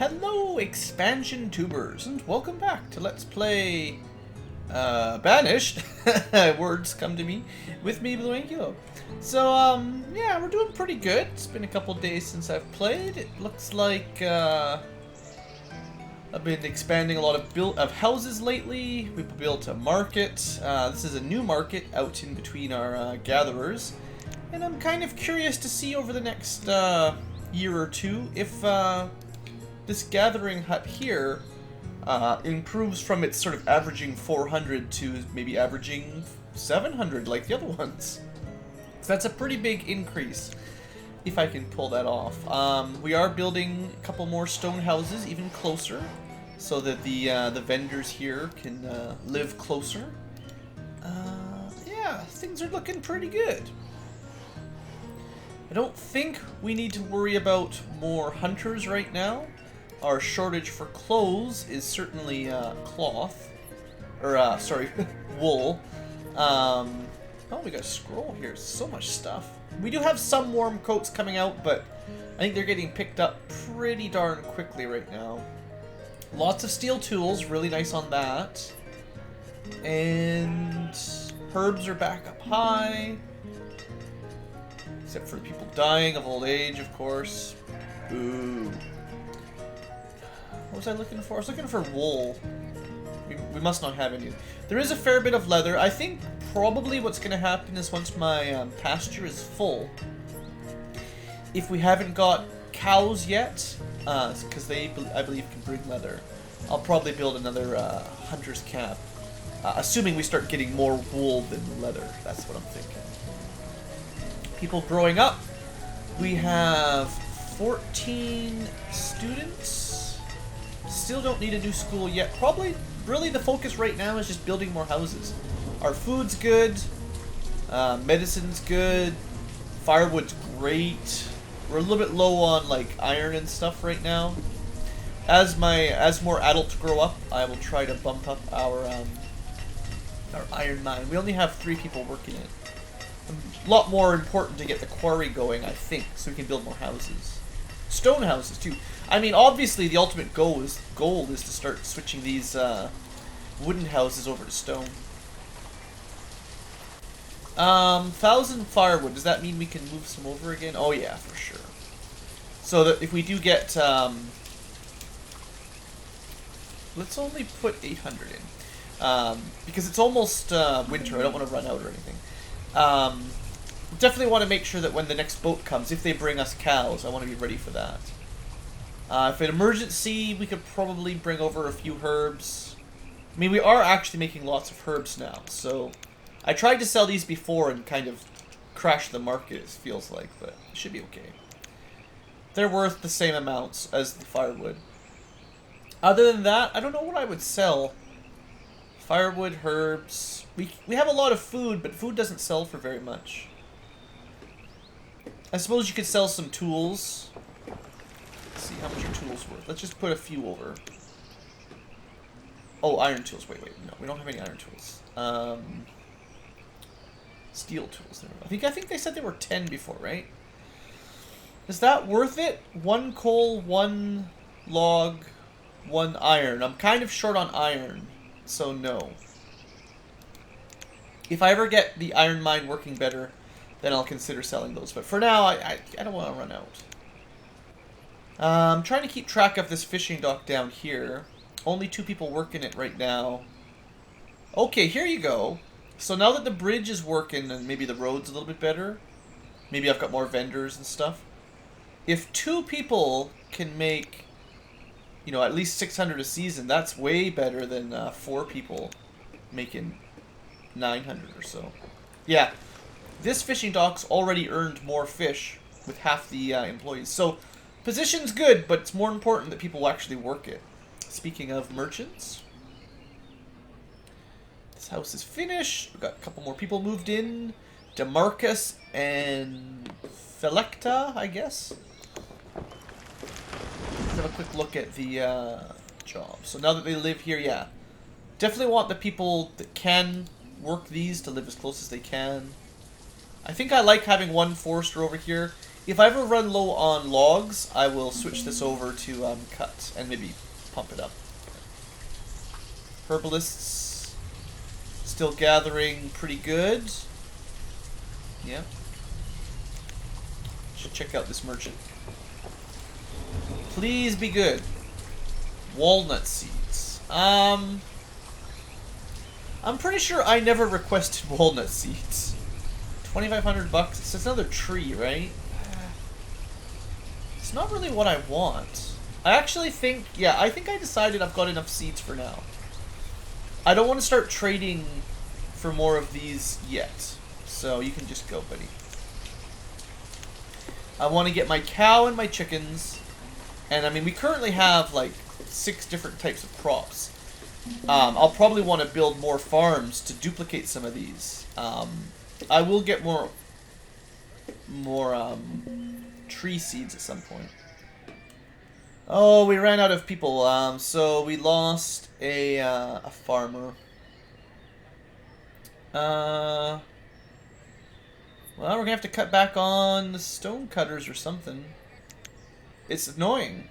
Hello, expansion tubers, and welcome back to Let's Play Banished. Words come to me with me, BlueAnkylo. So, yeah, we're doing pretty good. It's been a couple days since I've played. It looks like I've been expanding a lot of houses lately. We've built a market. This is a new market out in between our gatherers, and I'm kind of curious to see over the next year or two if this gathering hut here improves from its sort of averaging 400 to maybe averaging 700 like the other ones. So that's a pretty big increase if I can pull that off. We are building a couple more stone houses even closer so that the vendors here can live closer. Yeah, things are looking pretty good. I don't think we need to worry about more hunters right now. Our shortage for clothes is certainly cloth, or sorry, wool. Oh, we got a scroll here. So much stuff. We do have some warm coats coming out, but I think they're getting picked up pretty darn quickly right now. Lots of steel tools, really nice on that. And herbs are back up high, except for the people dying of old age, of course. Ooh. What was I looking for? I was looking for wool. We must not have any. There is a fair bit of leather. I think probably what's going to happen is once my pasture is full, if we haven't got cows yet, because they, I believe, can bring leather, I'll probably build another hunter's camp. Assuming we start getting more wool than leather. That's what I'm thinking. People growing up. We have 14 students. Still don't need a new school yet. Probably, really the focus right now is just building more houses. Our food's good. Medicine's good. Firewood's great. We're a little bit low on like iron and stuff right now. As more adults grow up, I will try to bump up our iron mine. We only have 3 people working it. A lot more important to get the quarry going, I think, so we can build more houses. Stone houses too. I mean, obviously the ultimate goal is to start switching these wooden houses over to stone. 1,000 firewood. Does that mean we can move some over again? Oh yeah, for sure. So that if we do get, let's only put 800 in, because it's almost winter. I don't want to run out or anything. Definitely want to make sure that when the next boat comes, if they bring us cows, I want to be ready for that. If an emergency, we could probably bring over a few herbs. I mean, we are actually making lots of herbs now, so I tried to sell these before and kind of crashed the market, it feels like, but it should be okay. They're worth the same amounts as the firewood. Other than that, I don't know what I would sell. Firewood, herbs. We have a lot of food, but food doesn't sell for very much. I suppose you could sell some tools. Let's see how much your tools worth. Let's just put a few over. Oh, iron tools. Wait. No, we don't have any iron tools. Steel tools. I think they said they were 10 before, right? Is that worth it? 1 coal, 1 log, 1 iron. I'm kind of short on iron, so no. If I ever get the iron mine working better, then I'll consider selling those. But for now, I don't want to run out. I'm trying to keep track of this fishing dock down here. Only 2 people working it right now. Okay, here you go. So now that the bridge is working and maybe the road's a little bit better, maybe I've got more vendors and stuff. If 2 people can make, you know, at least 600 a season, that's way better than 4 people making 900 or so. Yeah. This fishing dock's already earned more fish with half the employees. So, position's good, but it's more important that people actually work it. Speaking of merchants, this house is finished. We've got a couple more people moved in. DeMarcus and Felecta, I guess. Let's have a quick look at the job. So now that they live here, yeah. Definitely want the people that can work these to live as close as they can. I think I like having 1 forester over here. If I ever run low on logs, I will switch this over to cut and maybe pump it up. Herbalists still gathering pretty good. Yeah. Should check out this merchant. Please be good. Walnut seeds. I'm pretty sure I never requested walnut seeds. 2,500 bucks. It's another tree, right? It's not really what I want. I actually think, yeah, I think I decided I've got enough seeds for now. I don't want to start trading for more of these yet. So you can just go, buddy. I want to get my cow and my chickens. And I mean, we currently have like 6 different types of crops. I'll probably want to build more farms to duplicate some of these. I will get more tree seeds at some point. Oh, we ran out of people. So we lost a farmer. Well, we're gonna have to cut back on the stone cutters or something. It's annoying.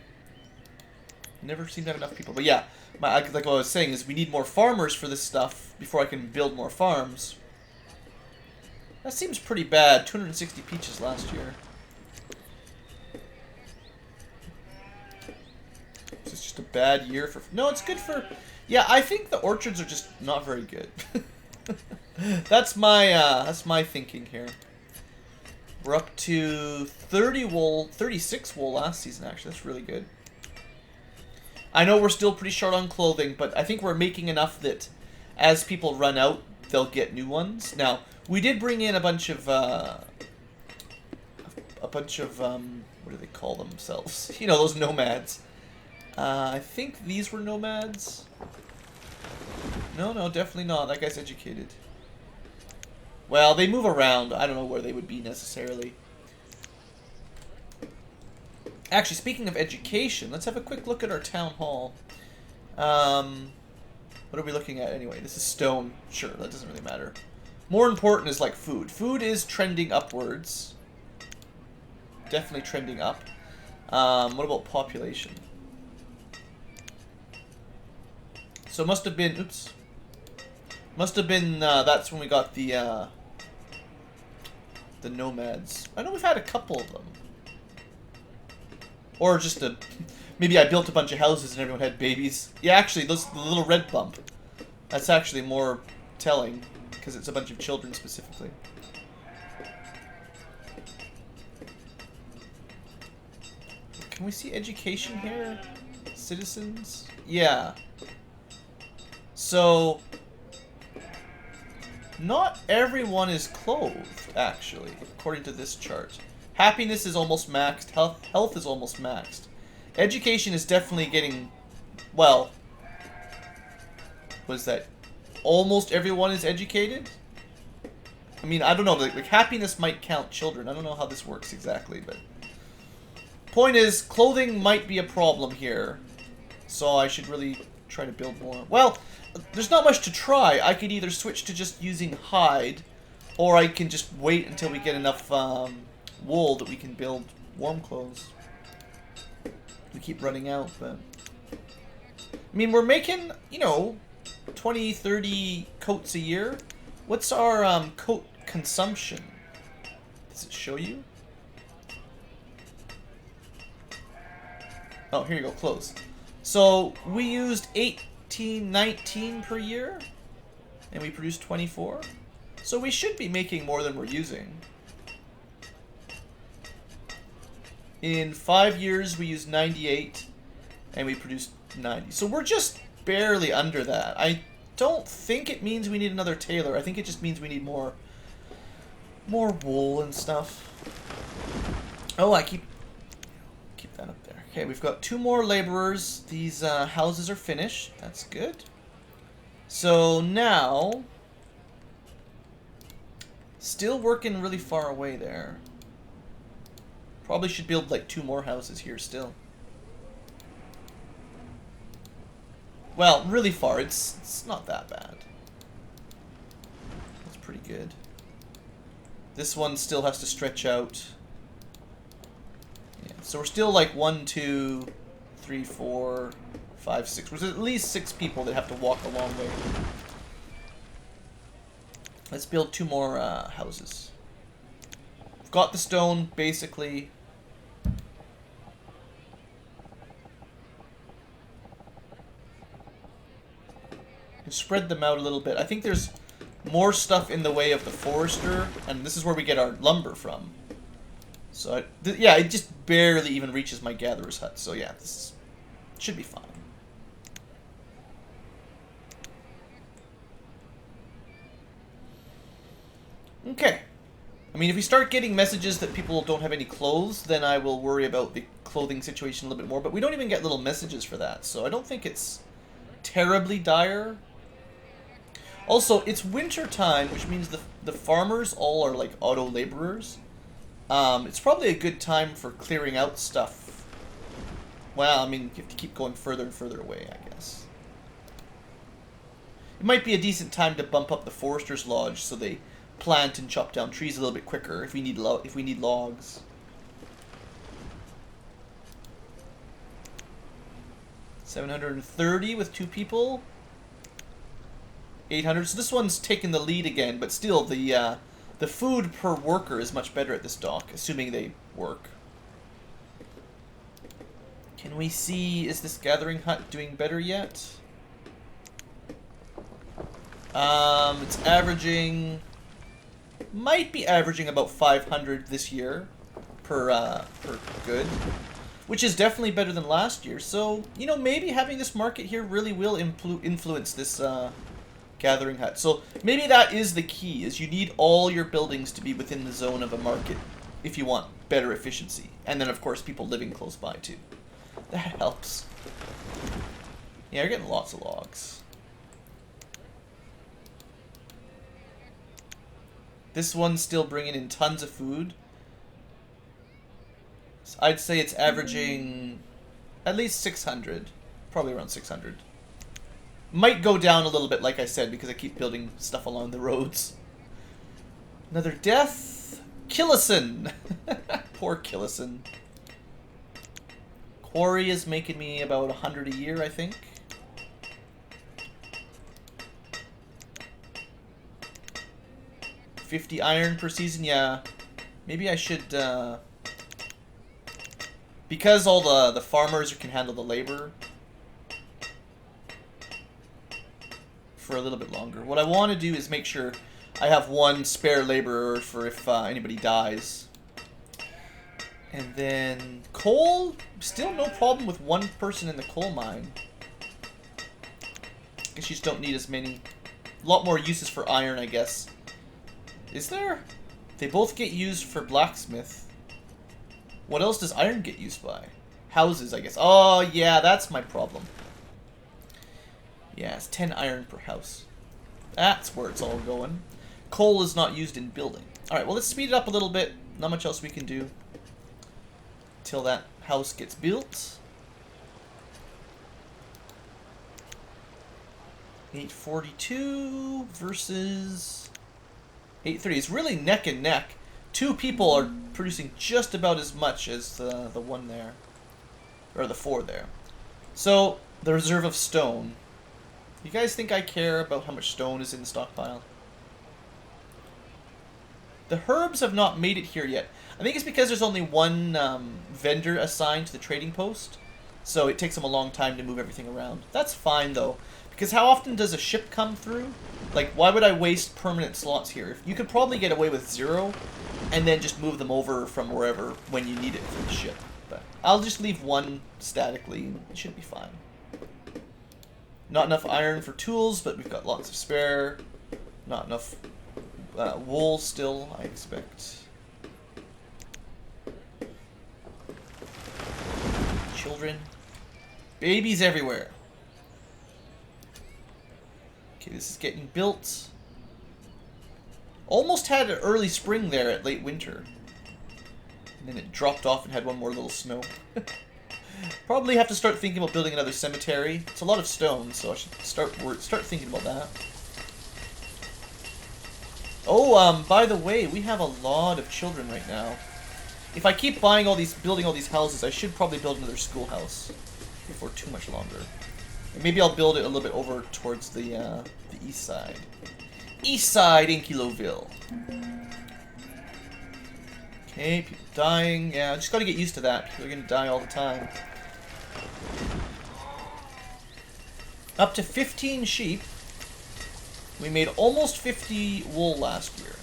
Never seem to have enough people. But yeah, like what I was saying is we need more farmers for this stuff before I can build more farms. That seems pretty bad. 260 peaches last year. Is this just a bad year for... No, it's good for... Yeah, I think the orchards are just not very good. That's my thinking here. We're up to 30 wool, 36 wool last season, actually. That's really good. I know we're still pretty short on clothing, but I think we're making enough that as people run out, they'll get new ones. Now, we did bring in a bunch of what do they call themselves? You know, those nomads. I think these were nomads. No, definitely not. That guy's educated. Well, they move around. I don't know where they would be necessarily. Actually, speaking of education, let's have a quick look at our town hall. What are we looking at anyway? This is stone. Sure, that doesn't really matter. More important is like food. Food is trending upwards. Definitely trending up. What about population? So it must have been, oops. Must have been, that's when we got the nomads. I know we've had a couple of them. Or just maybe I built a bunch of houses and everyone had babies. Yeah, actually, the little red bump. That's actually more telling, because it's a bunch of children specifically. Can we see education here? Citizens? Yeah. So, not everyone is clothed, actually, according to this chart. Happiness is almost maxed. Health is almost maxed. Education is definitely getting, well, what is that? Almost everyone is educated? I mean, I don't know. Like, happiness might count children. I don't know how this works exactly, but... Point is, clothing might be a problem here. So I should really try to build more. Well, there's not much to try. I could either switch to just using hide, or I can just wait until we get enough wool that we can build warm clothes. We keep running out, but... I mean, we're making, you know, 20, 30 coats a year. What's our coat consumption? Does it show you? Oh, here you go, clothes. So, we used 18, 19 per year, and we produced 24. So we should be making more than we're using. In 5 years, we used 98, and we produced 90. So we're just barely under that. I don't think it means we need another tailor. I think it just means we need more wool and stuff. Oh, I keep that up there. Okay, we've got 2 more laborers. These houses are finished. That's good. So now, still working really far away there. Probably should build like 2 more houses here still. Well, really far. It's not that bad. That's pretty good. This one still has to stretch out. So we're still like 1, 2, 3, 4, 5, 6. There's at least 6 people that have to walk a long way. Let's build 2 more houses. We've got the stone, basically. And spread them out a little bit. I think there's more stuff in the way of the forester, and this is where we get our lumber from. So, yeah, it just barely even reaches my gatherer's hut. So, yeah, this should be fine. Okay. I mean, if we start getting messages that people don't have any clothes, then I will worry about the clothing situation a little bit more. But we don't even get little messages for that, so I don't think it's terribly dire. Also, it's winter time, which means the farmers all are like auto laborers. It's probably a good time for clearing out stuff. Well, I mean, you have to keep going further and further away, I guess. It might be a decent time to bump up the forester's lodge so they plant and chop down trees a little bit quicker if we need logs. $730 with 2 people. 800. So this one's taking the lead again, but still the food per worker is much better at this dock, assuming they work. Can we see, is this gathering hut doing better yet? It's averaging, might be averaging about 500 this year per good, which is definitely better than last year. So, you know, maybe having this market here really will influence this gathering hut. So maybe that is the key, is you need all your buildings to be within the zone of a market if you want better efficiency. And then, of course, people living close by, too. That helps. Yeah, you're getting lots of logs. This one's still bringing in tons of food. So I'd say it's averaging at least 600. Probably around 600. Might go down a little bit, like I said, because I keep building stuff along the roads. Another death. Killison. Poor Killison. Quarry is making me about 100 a year, I think. $50 iron per season, yeah. Maybe I should, because all the farmers can handle the labor for a little bit longer. What I want to do is make sure I have 1 spare laborer for if anybody dies. And then coal, still no problem with 1 person in the coal mine. Guess you just don't need as many. A lot more uses for iron, I guess. Is there? They both get used for blacksmith. What else does iron get used by? Houses, I guess. Oh, yeah, that's my problem. Yeah, it's 10 iron per house. That's where it's all going. Coal is not used in building. Alright, well, let's speed it up a little bit. Not much else we can do till that house gets built. 842 versus 830. It's really neck and neck. 2 people are producing just about as much as the 1 there. Or the 4 there. So, the reserve of stone. You guys think I care about how much stone is in the stockpile? The herbs have not made it here yet. I think it's because there's only 1 vendor assigned to the trading post. So it takes them a long time to move everything around. That's fine, though. Because how often does a ship come through? Like, why would I waste permanent slots here? You could probably get away with 0, and then just move them over from wherever when you need it for the ship. But I'll just leave 1 statically. It should be fine. Not enough iron for tools, but we've got lots of spare. Not enough wool still, I expect. Children. Babies everywhere. Okay, this is getting built. Almost had an early spring there at late winter. And then it dropped off and had 1 more little snow. Probably have to start thinking about building another cemetery. It's a lot of stone, so I should start thinking about that. Oh, by the way, we have a lot of children right now. If I keep buying all these, building all these houses, I should probably build another schoolhouse before too much longer. And maybe I'll build it a little bit over towards the east side. East side, Ankyloville. Okay, people dying. Yeah, I just gotta get used to that. People are gonna die all the time. Up to 15 sheep. We made almost 50 wool last year.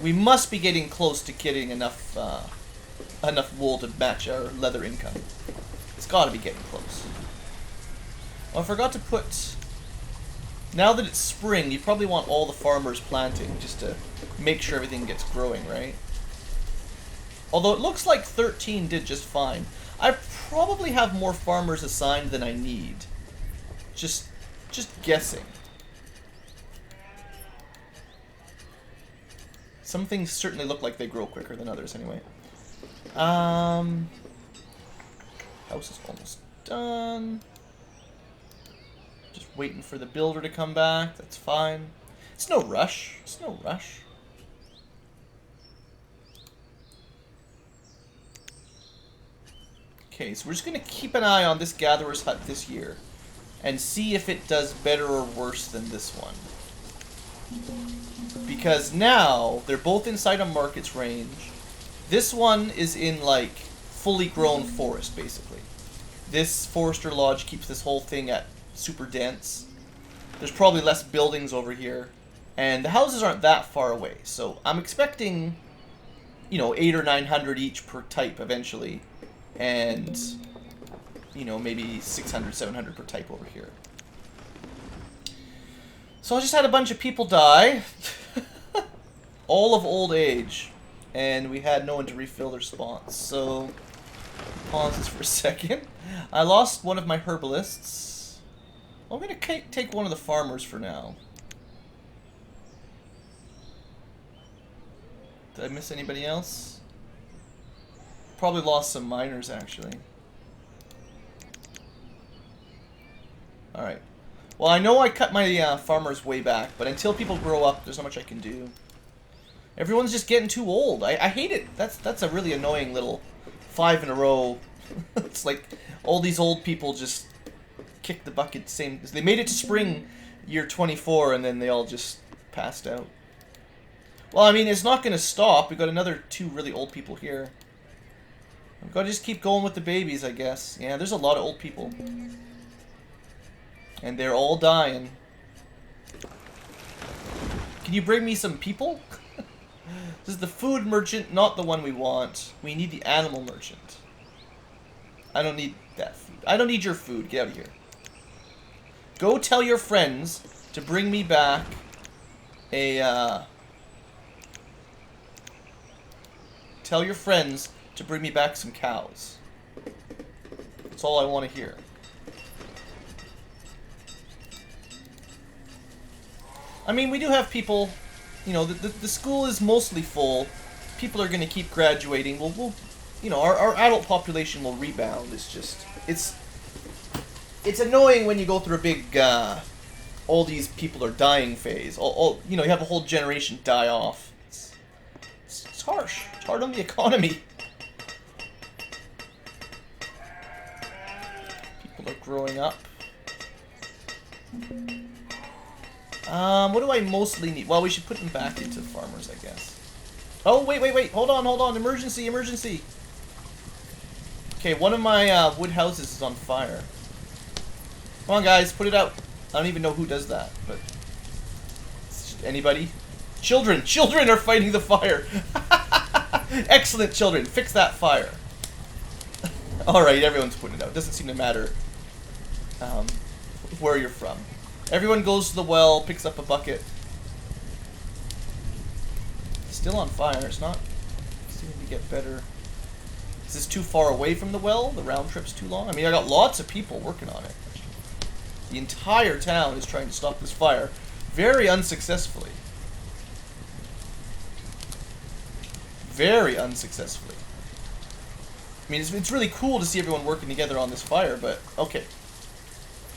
We must be getting close to getting enough enough wool to match our leather income. It's got to be getting close. Oh, I forgot to put... Now that it's spring, you probably want all the farmers planting just to make sure everything gets growing, right? Although it looks like 13 did just fine. I probably have more farmers assigned than I need. Just guessing. Some things certainly look like they grow quicker than others anyway. House is almost done. Just waiting for the builder to come back. That's fine. It's no rush. It's no rush. Okay, so we're just going to keep an eye on this gatherer's hut this year and see if it does better or worse than this one. Because now they're both inside a market's range. This one is in like fully grown forest basically. This forester lodge keeps this whole thing at super dense. There's probably less buildings over here, and the houses aren't that far away. So I'm expecting, you know, 800 or 900 each per type eventually, and you know, maybe 600, 700 per type over here. So I just had a bunch of people die, all of old age, and we had no one to refill their spots. So pause this for a second. I lost one of my herbalists. I'm going to take one of the farmers for now. Did I miss anybody else? Probably lost some miners, actually. Alright. Well, I know I cut my farmers way back, but until people grow up, there's not much I can do. Everyone's just getting too old. I hate it. That's a really annoying little 5 in a row. It's like all these old people just kicked the bucket. Same. They made it to spring year 24, and then they all just passed out. Well, I mean, it's not going to stop. We've got another 2 really old people here. We've got to just keep going with the babies, I guess. Yeah, there's a lot of old people. And they're all dying. Can you bring me some people? This is the food merchant, not the one we want. We need the animal merchant. I don't need that food. I don't need your food. Get out of here. Go tell your friends to bring me back a, Tell your friends to bring me back some cows. That's all I want to hear. I mean, we do have people, you know, the school is mostly full. People are going to keep graduating. We'll you know, our adult population will rebound. It's just, it's annoying when you go through a big, all these people are dying phase. You know, you have a whole generation die off. It's harsh. It's hard on the economy. People are growing up. What do I mostly need? Well, we should put them back into the farmers, I guess. Oh, wait. Hold on. Emergency. Okay, one of my wood houses is on fire. Come on, guys, put it out. I don't even know who does that, but... Anybody? Children are fighting the fire. Excellent, children. Fix that fire. Alright, everyone's putting it out. Doesn't seem to matter where you're from. Everyone goes to the well, picks up a bucket. Still on fire. It's not seeming to get better. Is this too far away from the well? The round trip's too long? I mean, I got lots of people working on it. The entire town is trying to stop this fire. Very unsuccessfully. Very unsuccessfully. I mean, it's really cool to see everyone working together on this fire, but... Okay.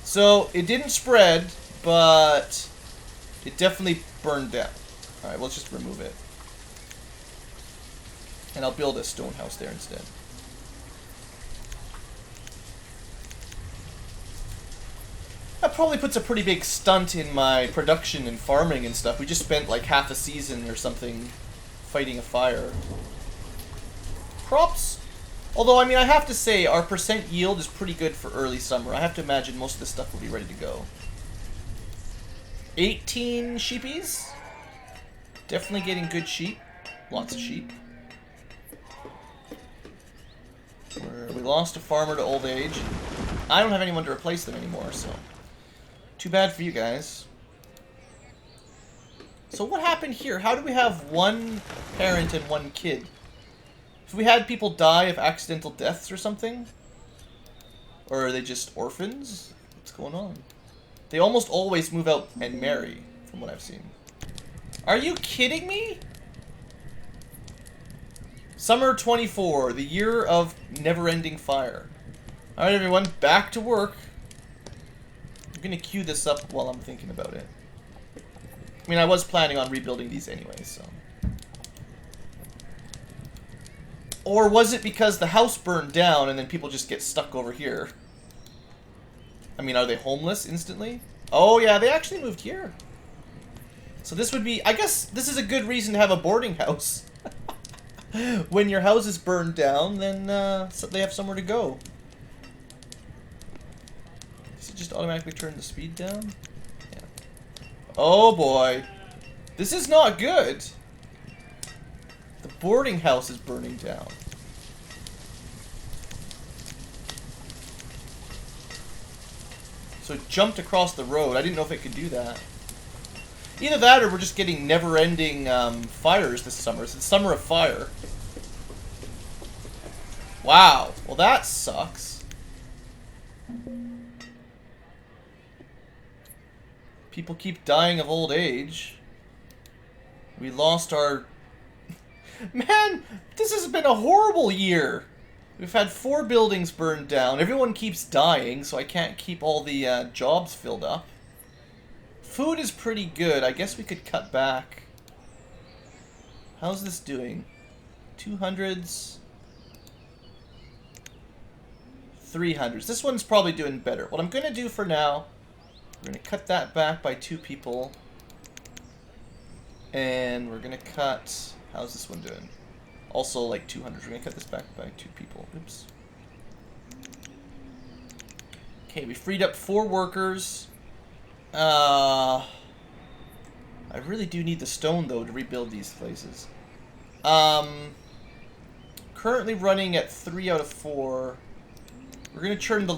So, it didn't spread, but... It definitely burned down. Alright, let's just remove it. And I'll build a stone house there instead. That probably puts a pretty big stunt in my production and farming and stuff. We just spent like half a season or something fighting a fire. Crops? Although, I mean, I have to say, our percent yield is pretty good for early summer. I have to imagine most of this stuff will be ready to go. 18 sheepies? Definitely getting good sheep. Lots of sheep. We lost a farmer to old age. I don't have anyone to replace them anymore, so... Too bad for you guys. So what happened here? How do we have one parent and one kid? Have we had people die of accidental deaths or something? Or are they just orphans? What's going on? They almost always move out and marry, from what I've seen. Are you kidding me? Summer 24, the year of never-ending fire. Alright everyone, back to work. I'm gonna queue this up while I'm thinking about it. I mean, I was planning on rebuilding these anyway, so... Or was it because the house burned down and then people just get stuck over here? I mean, are they homeless instantly? Oh yeah, they actually moved here. So this would be... I guess this is a good reason to have a boarding house. When your house is burned down, then so they have somewhere to go. Does it just automatically turn the speed down? Yeah. Oh boy. This is not good. The boarding house is burning down. So it jumped across the road. I didn't know if it could do that. Either that or we're just getting never-ending fires this summer. It's the summer of fire. Wow. Well, that sucks. People keep dying of old age. We lost our... Man, this has been a horrible year. We've had 4 buildings burned down. Everyone keeps dying, so I can't keep all the jobs filled up. Food is pretty good. I guess we could cut back. How's this doing? 200s. 300s. This one's probably doing better. What I'm going to do for now, we're going to cut that back by 2 people. And we're going to cut... How's this one doing? Also like 200. We're going to cut this back by 2 people. Oops. Okay, we freed up 4 workers. I really do need the stone, though, to rebuild these places. Currently running at 3 out of 4. We're going to turn the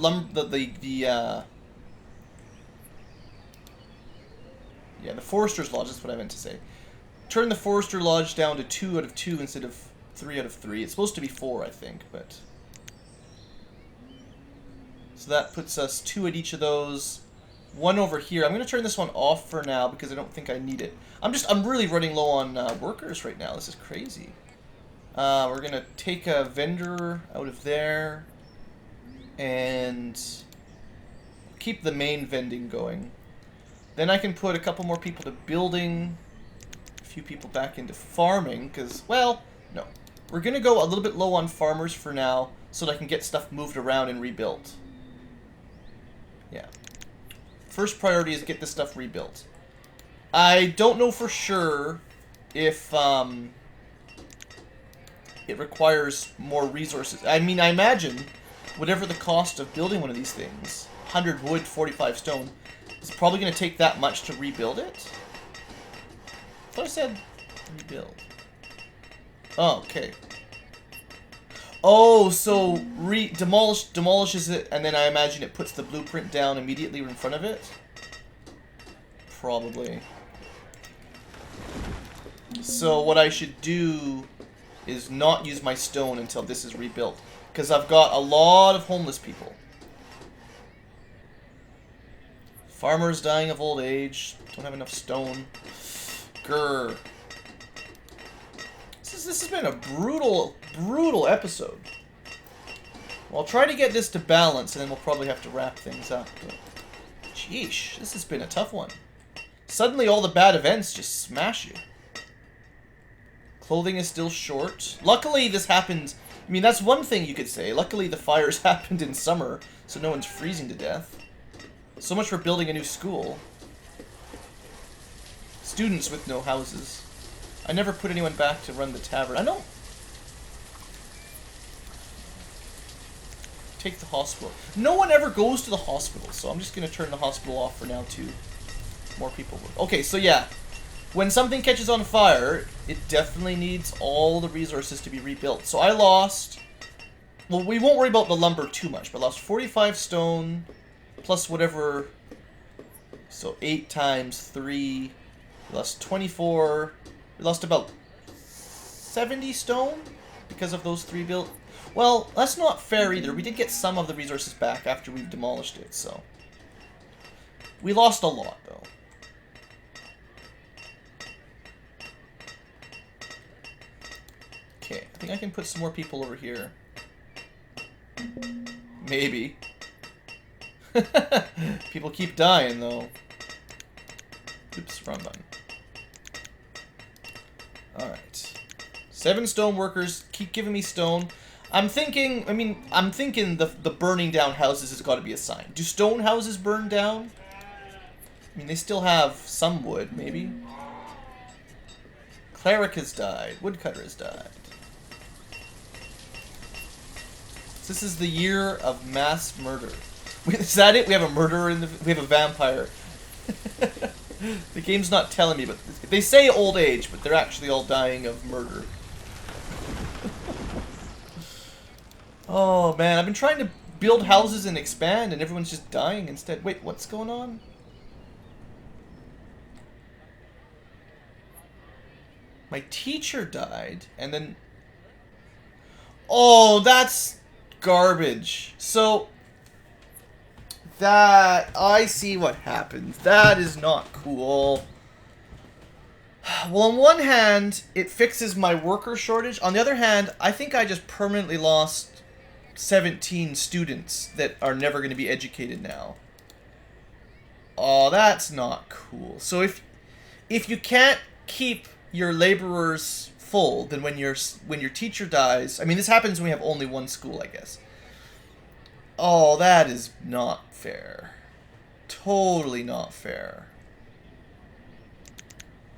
Forester's Lodge, that's what I meant to say. Turn the Forester Lodge down to 2 out of 2 instead of 3 out of 3. It's supposed to be 4, I think, but... So that puts us 2 at each of those. 1 over here. I'm going to turn this one off for now because I don't think I need it. I'm really running low on workers right now. This is crazy. We're going to take a vendor out of there and keep the main vending going. Then I can put a couple more people to building, a few people back into farming because, well, no. We're going to go a little bit low on farmers for now so that I can get stuff moved around and rebuilt. Yeah. First priority is get this stuff rebuilt. I don't know for sure if it requires more resources. I mean, I imagine whatever the cost of building one of these things, 100 wood, 45 stone, it's probably going to take that much to rebuild it. I thought I said rebuild. Oh, okay. Oh, so demolishes it, and then I imagine it puts the blueprint down immediately in front of it? Probably. So what I should do is not use my stone until this is rebuilt. Because I've got a lot of homeless people. Farmers dying of old age. Don't have enough stone. Grr. This has been a brutal episode. Well, I'll try to get this to balance, and then we'll probably have to wrap things up. But, sheesh, this has been a tough one. Suddenly all the bad events just smash you. Clothing is still short. Luckily, this happened... I mean, that's one thing you could say. Luckily, the fires happened in summer, so no one's freezing to death. So much for building a new school. Students with no houses. I never put anyone back to run the tavern. I don't... Take the hospital. No one ever goes to the hospital, so I'm just going to turn the hospital off for now, too. More people would. Okay, so yeah. When something catches on fire, it definitely needs all the resources to be rebuilt. So I lost... Well, we won't worry about the lumber too much, but I lost 45 stone, plus whatever... So 8 times 3... We lost 24... We lost about 70 stone because of those 3 built... Well, that's not fair either. We did get some of the resources back after we've demolished it, so... We lost a lot, though. Okay, I think I can put some more people over here. Maybe. People keep dying, though. Oops, wrong button. Alright. 7 stone workers. Keep giving me stone. I'm thinking the burning down houses has got to be a sign. Do stone houses burn down? I mean, they still have some wood, maybe. Cleric has died. Woodcutter has died. This is the year of mass murder. Is that it? We have a murderer in the... We have a vampire. The game's not telling me, but they say old age, but they're actually all dying of murder. Oh, man. I've been trying to build houses and expand, and everyone's just dying instead. Wait, what's going on? My teacher died, and then... Oh, that's... garbage. So that I see what happened. That is not cool. Well, on one hand, it fixes my worker shortage. On the other hand, I think I just permanently lost 17 students that are never going to be educated now. Oh, that's not cool. So if you can't keep your laborers full, then when your teacher dies, I mean, this happens when we have only one school, I guess. Oh, that is not fair. Totally not fair.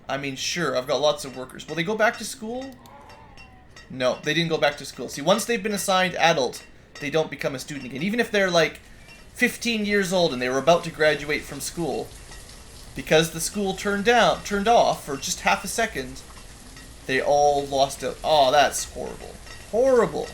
I mean, sure, I've got lots of workers. Will they go back to school? No, they didn't go back to school. See, once they've been assigned adult, they don't become a student again. Even if they're like 15 years old and they were about to graduate from school, because the school turned off for just half a second, they all lost it. Oh, that's horrible. Horrible.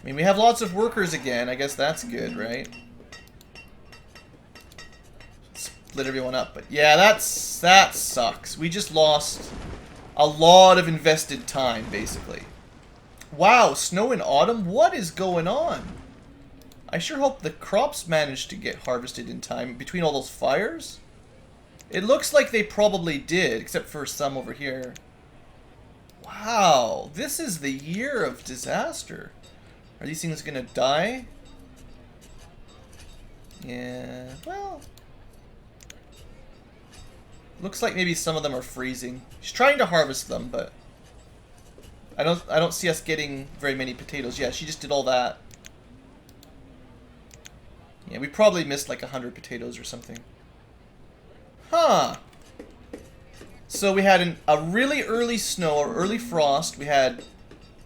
I mean, we have lots of workers again. I guess that's good, right? Split everyone up. But yeah, that sucks. We just lost a lot of invested time, basically. Wow, snow in autumn? What is going on? I sure hope the crops managed to get harvested in time between all those fires. It looks like they probably did, except for some over here. Wow, this is the year of disaster. Are these things gonna die? Yeah, well... Looks like maybe some of them are freezing. She's trying to harvest them, but... I don't see us getting very many potatoes. Yeah, she just did all that. Yeah, we probably missed like 100 potatoes or something. Huh. So we had a really early snow or early frost. We had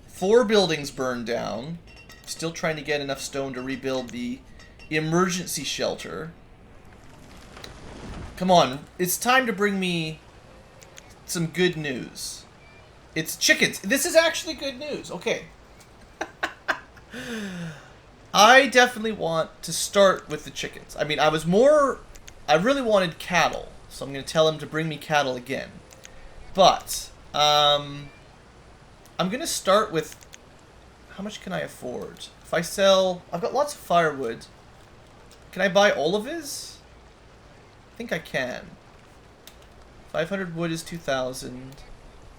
4 buildings burned down. Still trying to get enough stone to rebuild the emergency shelter. Come on, it's time to bring me some good news. It's chickens. This is actually good news. Okay. I definitely want to start with the chickens. I mean, I really wanted cattle, so I'm going to tell him to bring me cattle again. But, I'm going to start with, how much can I afford? If I sell, I've got lots of firewood. Can I buy all of his? I think I can. 500 wood is 2,000.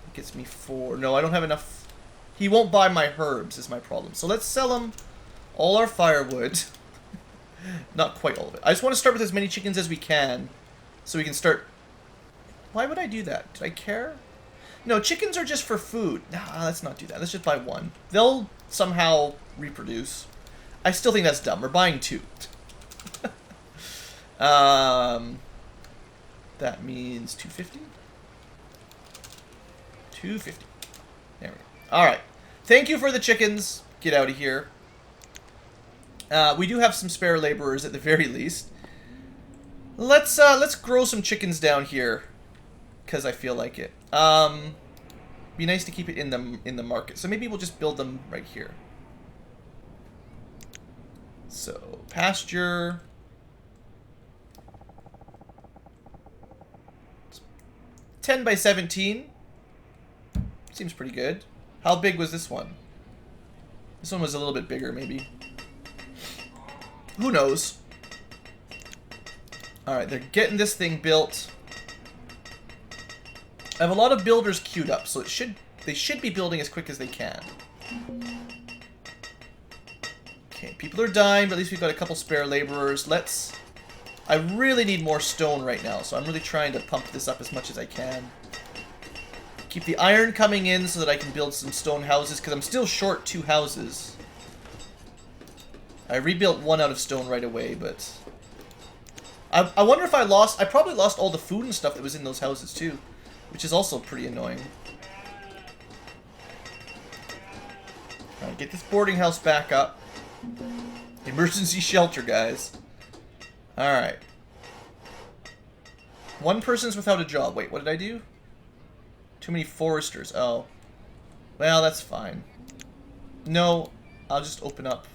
It gets me 4. No, I don't have enough. He won't buy my herbs is my problem. So let's sell him all our firewood. Not quite all of it. I just want to start with as many chickens as we can, so we can start... Why would I do that? Did I care? No, chickens are just for food. Nah, let's not do that. Let's just buy one. They'll somehow reproduce. I still think that's dumb. We're buying 2. That means 250. 250. There we go. All right. Thank you for the chickens. Get out of here. We do have some spare laborers at the very least. Let's grow some chickens down here, because I feel like it. Be nice to keep it in the market. So maybe we'll just build them right here. So pasture. 10 by 17. Seems pretty good. How big was this one? This one was a little bit bigger, maybe. Who knows? Alright, they're getting this thing built. I have a lot of builders queued up, so they should be building as quick as they can. Okay, people are dying, but at least we've got a couple spare laborers. I really need more stone right now, so I'm really trying to pump this up as much as I can. Keep the iron coming in so that I can build some stone houses, because I'm still short 2 houses. I rebuilt 1 out of stone right away, but... I wonder if I probably lost all the food and stuff that was in those houses too, which is also pretty annoying. Alright, get this boarding house back up. Emergency shelter, guys. Alright. 1 person's without a job. Wait, what did I do? Too many foresters. Oh. Well, that's fine. No, I'll just open up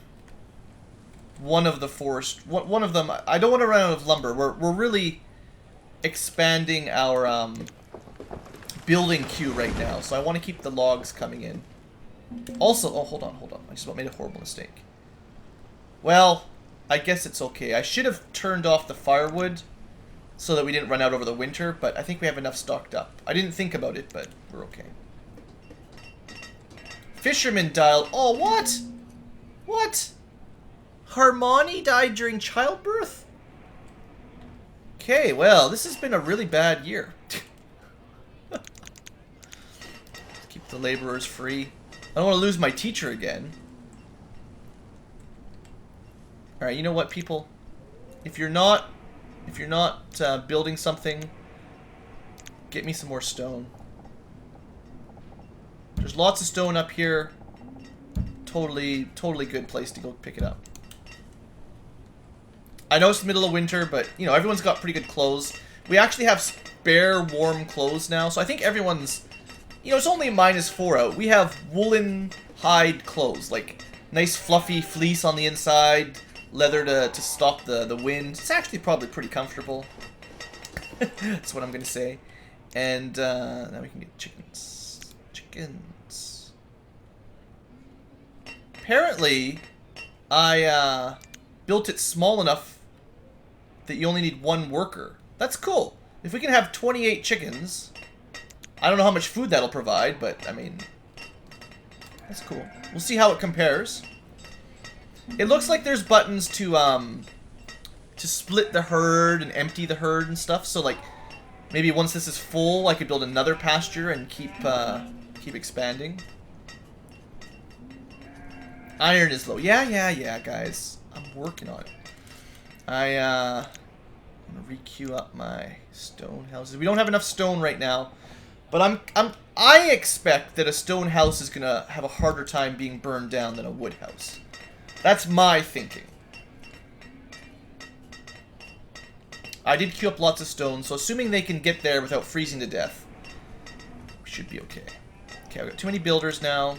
one of the forest. One of them. I don't want to run out of lumber. We're really expanding our building queue right now, so I want to keep the logs coming in. Also, oh, hold on. I just made a horrible mistake. Well, I guess it's okay. I should have turned off the firewood so that we didn't run out over the winter, but I think we have enough stocked up. I didn't think about it, but we're okay. Fisherman died. Oh, what? What? Harmony died during childbirth? Okay, well, this has been a really bad year. Keep the laborers free. I don't want to lose my teacher again. Alright, you know what, people? If you're not building something, get me some more stone. There's lots of stone up here. Totally good place to go pick it up. I know it's the middle of winter, but, you know, everyone's got pretty good clothes. We actually have spare warm clothes now, so I think everyone's... You know, it's only -4 out. We have woolen hide clothes, like nice fluffy fleece on the inside, leather to stop the wind. It's actually probably pretty comfortable. That's what I'm going to say. And now we can get chickens. Chickens. Apparently, I built it small enough that you only need 1 worker. That's cool. If we can have 28 chickens, I don't know how much food that'll provide, but I mean, that's cool. We'll see how it compares. It looks like there's buttons to split the herd and empty the herd and stuff. So like, maybe once this is full, I could build another pasture and keep expanding. Iron is low. Yeah, guys. I'm working on it. I'm gonna re-queue up my stone houses. We don't have enough stone right now, but I expect that a stone house is gonna have a harder time being burned down than a wood house. That's my thinking. I did queue up lots of stone, so assuming they can get there without freezing to death, we should be okay. Okay, I've got too many builders now.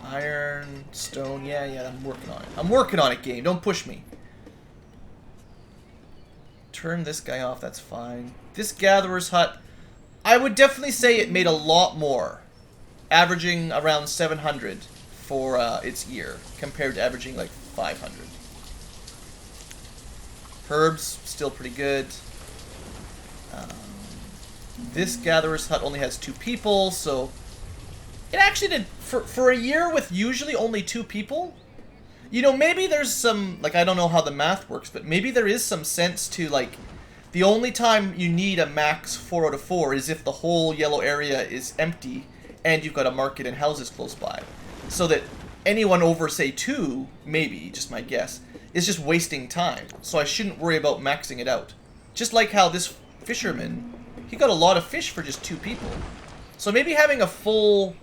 Iron, stone, yeah, I'm working on it. I'm working on it, game. Don't push me. Turn this guy off, that's fine. This gatherer's hut, I would definitely say it made a lot more. Averaging around 700 for its year, compared to averaging like 500. Herbs, still pretty good. This gatherer's hut only has 2 people, so It actually did, for a year with usually only 2 people, you know, maybe there's some, like, I don't know how the math works, but maybe there is some sense to, like, the only time you need a max 4 out of 4 is if the whole yellow area is empty and you've got a market and houses close by. So that anyone over, say, 2, maybe, just my guess, is just wasting time. So I shouldn't worry about maxing it out. Just like how this fisherman, he got a lot of fish for just 2 people. So maybe having a full,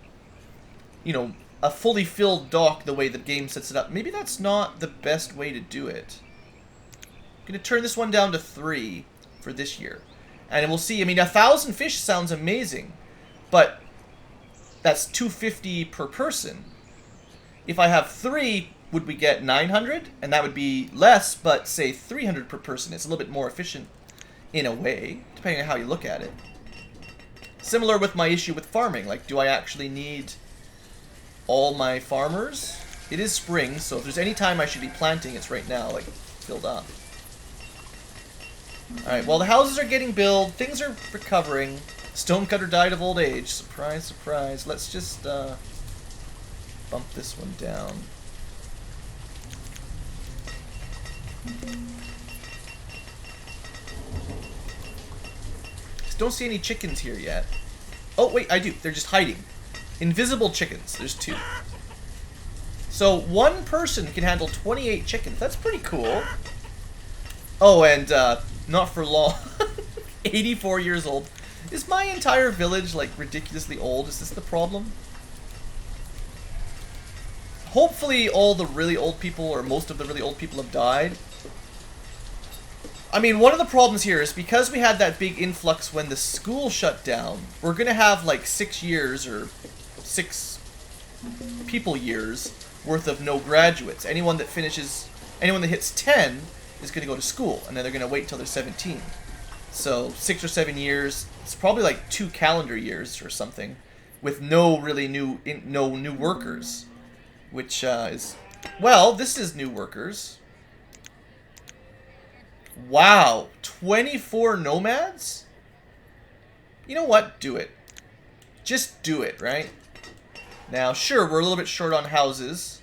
you know, a fully filled dock the way the game sets it up, maybe that's not the best way to do it. I'm going to turn this one down to 3 for this year. And we'll see. I mean, 1,000 fish sounds amazing, but that's 250 per person. If I have 3, would we get 900? And that would be less, but say 300 per person. It's a little bit more efficient in a way, depending on how you look at it. Similar with my issue with farming. Like, do I actually need all my farmers? It is spring, so if there's any time I should be planting, it's right now, like, filled up. Alright, well, the houses are getting built. Things are recovering. Stonecutter died of old age. Surprise, surprise. Let's just bump this one down. Don't see any chickens here yet. Oh, wait, I do. They're just hiding. Invisible chickens. There's 2. So, 1 person can handle 28 chickens. That's pretty cool. Oh, and, not for long. 84 years old. Is my entire village, like, ridiculously old? Is this the problem? Hopefully all the really old people, or most of the really old people, have died. I mean, one of the problems here is because we had that big influx when the school shut down, we're going to have like 6 years or 6 people years worth of no graduates. Anyone that hits 10 is going to go to school, and then they're going to wait until they're 17. So 6 or 7 years, it's probably like 2 calendar years or something, with no really new workers, which is, well, this is new workers. Wow, 24 nomads? You know what? Do it. Just do it, right? Now, sure, we're a little bit short on houses.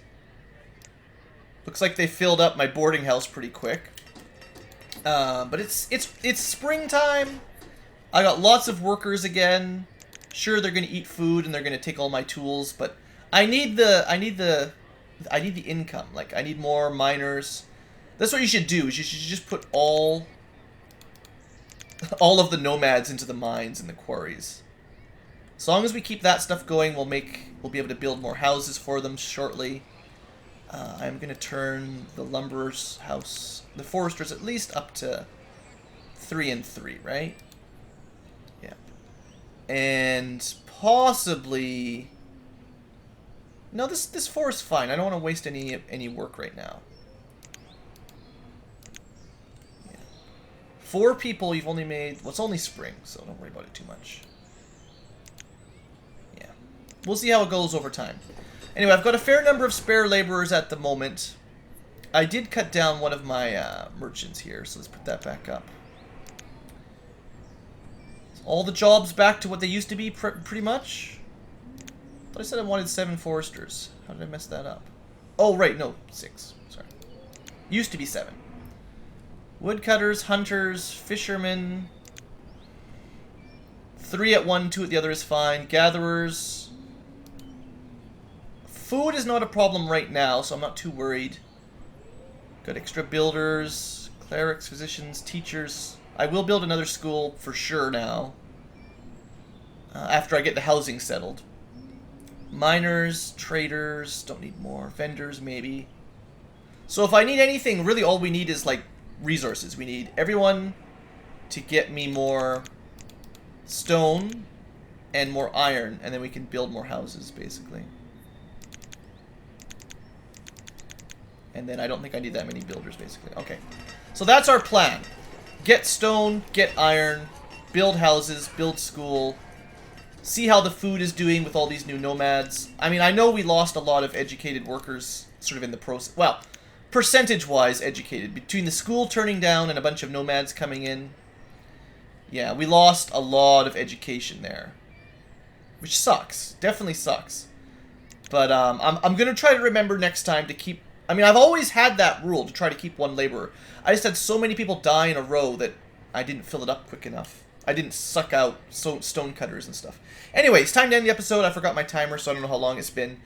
Looks like they filled up my boarding house pretty quick. But it's springtime. I got lots of workers again. Sure, they're gonna eat food and they're gonna take all my tools, but I need the income. Like, I need more miners. That's what you should do, is you should just put all of the nomads into the mines and the quarries. As long as we keep that stuff going, we'll be able to build more houses for them shortly. I'm going to turn the lumberer's house, the forester's at least up to 3 and 3, right? Yeah. And possibly... No, this forest's fine. I don't want to waste any work right now. 4 people, you've only made... Well, it's only spring, so don't worry about it too much. Yeah. We'll see how it goes over time. Anyway, I've got a fair number of spare laborers at the moment. I did cut down one of my merchants here, so let's put that back up. All the jobs back to what they used to be, pretty much. But I said I wanted 7 foresters. How did I mess that up? Oh, right, no, 6. Sorry. Used to be 7. Woodcutters, hunters, fishermen. 3 at one, 2 at the other is fine. Gatherers. Food is not a problem right now, so I'm not too worried. Got extra builders, clerics, physicians, teachers. I will build another school for sure now. After I get the housing settled. Miners, traders, don't need more. Vendors, maybe. So if I need anything, really all we need is, like, resources. We need everyone to get me more stone and more iron, and then we can build more houses, basically. And then I don't think I need that many builders, basically. Okay. So that's our plan. Get stone, get iron, build houses, build school, see how the food is doing with all these new nomads. I mean, I know we lost a lot of educated workers sort of in the process. Well, percentage-wise educated. Between the school turning down and a bunch of nomads coming in. Yeah, we lost a lot of education there. which sucks. Definitely sucks. But I'm going to try to remember next time to keep... I mean, I've always had that rule to try to keep one laborer. I just had so many people die in a row that I didn't fill it up quick enough. I didn't suck out stone cutters and stuff. Anyway, it's time to end the episode. I forgot my timer, so I don't know how long it's been.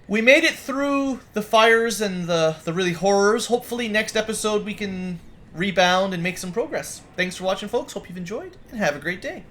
We made it through the fires and the really horrors. Hopefully next episode we can rebound and make some progress. Thanks for watching, folks. Hope you've enjoyed, and have a great day.